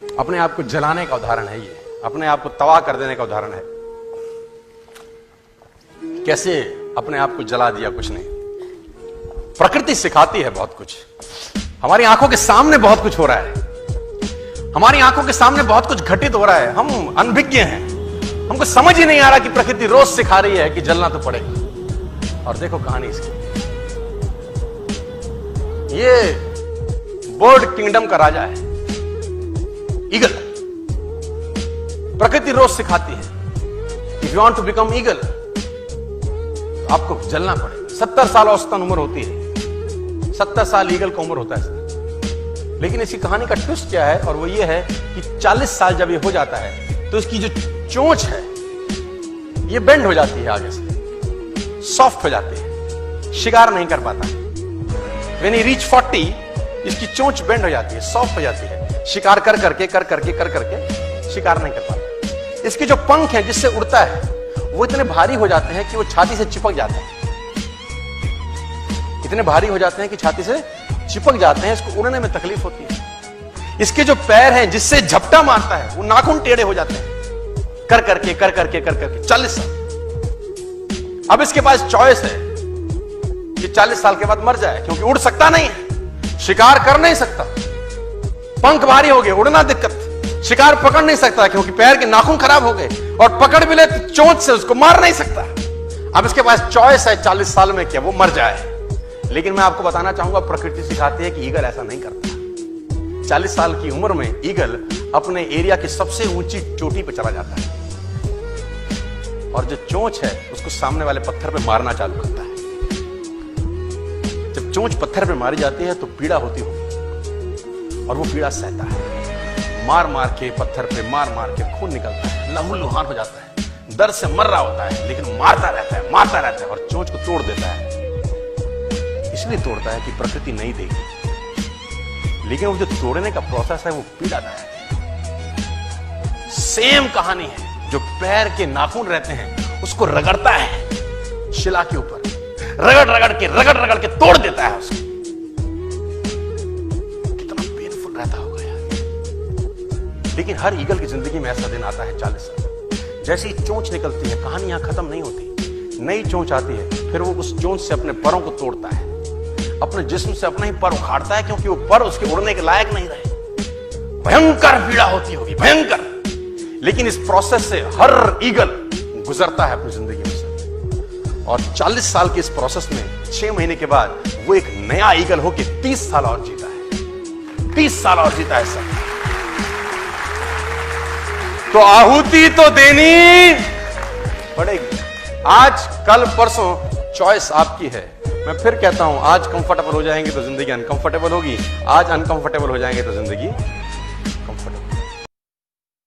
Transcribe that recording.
अपने आप को जलाने का उदाहरण है ये, अपने आप को तबाह कर देने का उदाहरण है। कैसे अपने आप को जला दिया, कुछ नहीं। प्रकृति सिखाती है बहुत कुछ। हमारी आंखों के सामने बहुत कुछ हो रहा है, हमारी आंखों के सामने बहुत कुछ घटित हो रहा है। हम अनभिज्ञ हैं, हमको समझ ही नहीं आ रहा कि प्रकृति रोज सिखा रही है कि जलना तो पड़ेगा। और देखो कहानी इसकी, ये बर्ड किंगडम का राजा है ईगल। प्रकृति रोज सिखाती है if you want to become eagle तो आपको जलना पड़ेगा। 70 साल औसतन उम्र होती है, 70 साल ईगल का उम्र होता है। लेकिन इसकी कहानी का ट्विस्ट क्या है, और वो ये है कि 40 साल जब ये हो जाता है तो इसकी जो चोंच है ये बेंड हो जाती है, आगे से सॉफ्ट हो जाती है, शिकार नहीं कर पाता। When he reach 40, इसकी चोंच बेंड हो जाती है, सॉफ्ट हो जाती है, शिकार कर करके शिकार नहीं कर पाता। इसके जो पंख हैं जिससे उड़ता है वो इतने भारी हो जाते हैं कि वो छाती से चिपक जाते हैं, इतने भारी हो जाते हैं कि छाती से चिपक जाते हैं, इसको उड़ने में तकलीफ होती है। इसके जो पैर हैं जिससे झपटा मारता है वो नाखून टेढ़े हो जाते हैं, कर करके 40 साल। अब इसके पास चॉइस है कि 40 साल के बाद मर जाए, क्योंकि उड़ सकता नहीं है, शिकार कर नहीं सकता, पंख भारी हो गए, उड़ना दिक्कत, शिकार पकड़ नहीं सकता क्योंकि पैर के नाखून खराब हो गए, और पकड़ भी ले तो चोंच से उसको मार नहीं सकता। अब इसके पास चॉइस है 40 साल में क्या वो मर जाए। लेकिन मैं आपको बताना चाहूंगा, प्रकृति सिखाती है कि ईगल ऐसा नहीं करता। 40 साल की उम्र में ईगल अपने एरिया की सबसे ऊंची चोटी पर चला जाता है, और जो चोंच है उसको सामने वाले पत्थर पे मारना चालू करता है। जब चोंच पत्थर पे मारी जाती है तो पीड़ा होती होगी, और वो पीड़ा सहता है, मार मार के पत्थर पे मार मार के खून निकलता है, लहूलुहान हो जाता है, दर्द से मर रहा होता है, लेकिन मारता रहता है और चोंच को तोड़ देता है। इसलिए तोड़ता है कि प्रकृति नहीं देगी, लेकिन वो जो तोड़ने का प्रोसेस है वो पीड़ादायक है। सेम कहानी है, जो पैर के नाखून रहते हैं उसको रगड़ता है शिला के ऊपर, रगड़ के तोड़ देता है उसको। कितना पेनफुल रहता होगा यार। लेकिन हर ईगल की जिंदगी में ऐसा दिन आता है 40 साल। जैसे ही चोंच निकलती है, कहानी यहां खत्म नहीं होती, नई चोंच आती है, फिर वो उस चोंच से अपने परों को तोड़ता है, अपने जिस्म से अपना ही पर उखाड़ता है, क्योंकि वो पर उसके उड़ने के लायक नहीं रहे। भयंकर पीड़ा होती होगी, भयंकर। लेकिन इस प्रोसेस से हर ईगल गुजरता है अपनी जिंदगी में से, और 40 साल के इस प्रोसेस में 6 महीने के बाद वो एक नया ईगल होकर 30 साल और जीता है, 30 साल और जीता है सब। तो आहुति तो देनी पड़ेगी। आज कल परसों चॉइस आपकी है। मैं फिर कहता हूं, आज कंफर्टेबल हो जाएंगे तो जिंदगी अनकंफर्टेबल होगी, आज अनकंफर्टेबल हो जाएंगे तो जिंदगी